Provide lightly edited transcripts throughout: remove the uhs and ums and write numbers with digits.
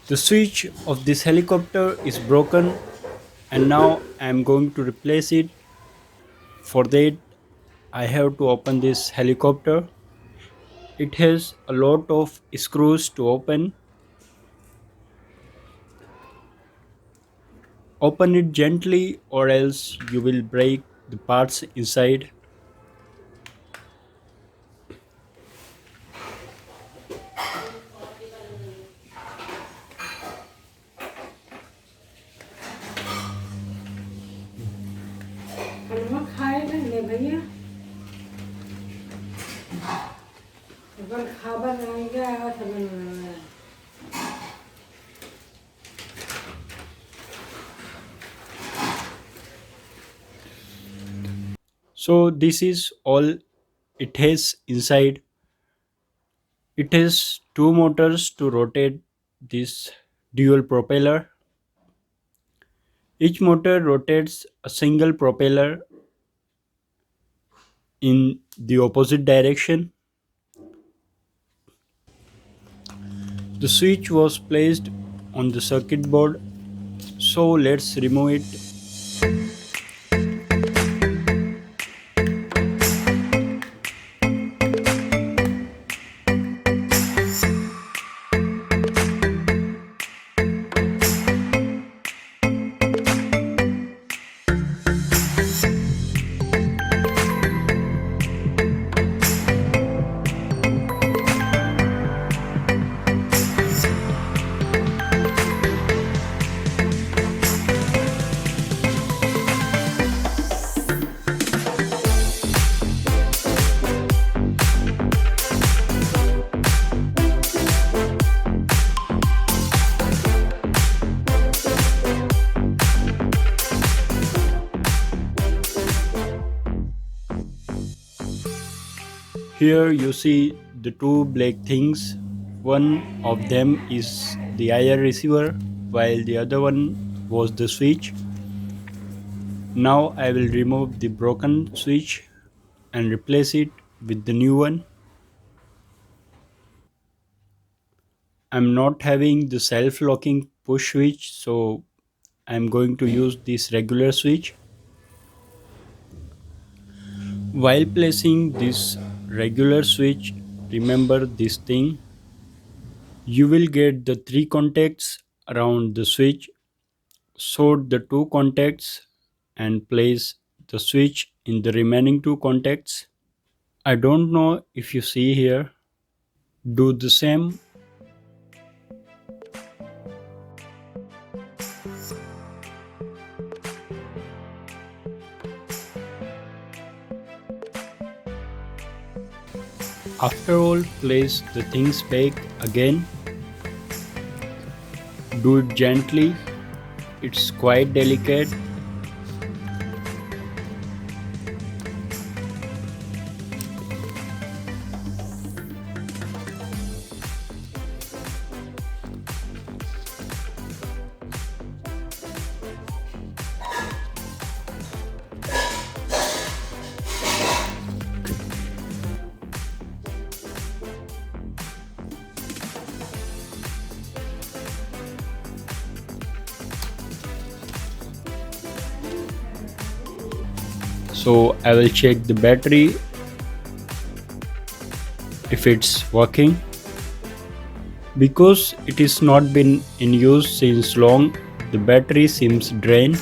The switch of this helicopter is broken and now I am going to replace it. For that, I have to open this helicopter. It has a lot of screws to open. Open it gently or else you will break the parts inside. हलवा खाए लेंगे भैया अपन खाबर नहीं गया है सब So this is all it has inside. It has two motors to rotate this dual propeller. Each motor rotates a single propeller in the opposite direction. The switch was placed on the circuit board, so let's remove it. Here you see the two black things. One of them is the IR receiver while the other one was the switch. Now I will remove the broken switch and replace it with the new one. I'm not having the self-locking push switch, so I'm going to use this regular switch. While placing this regular switch, remember this thing. You will get the three contacts around the switch. Sort the two contacts and place the switch in the remaining two contacts. I don't know if you see here. Do the same. After all, place the things back again. Do it gently. It's quite delicate. So I will check the battery if it's working. Because it is not been in use since long, the battery seems drained.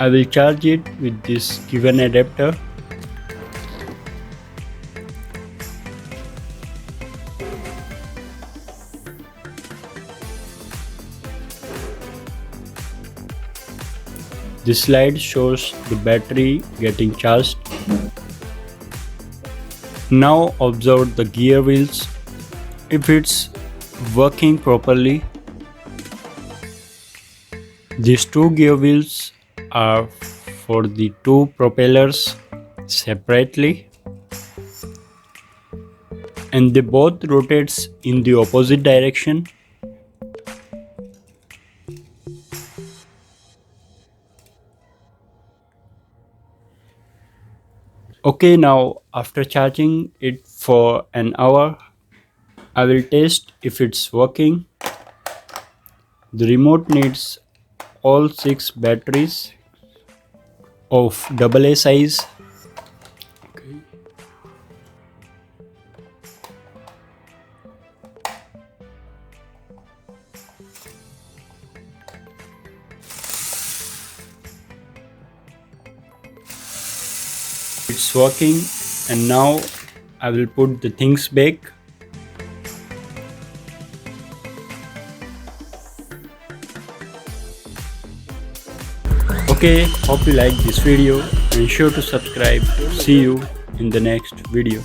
I will charge it with this given adapter. This slide shows the battery getting charged. Now observe the gear wheels. If it's working properly, these two gear wheels are for the two propellers separately and they both rotates in the opposite direction. Okay, now after charging it for an hour, I will test if it's working. The remote needs all 6 batteries of AA size. Okay. It's working, and now I will put the things back. Okay, hope you like this video and sure to subscribe. See you in the next video.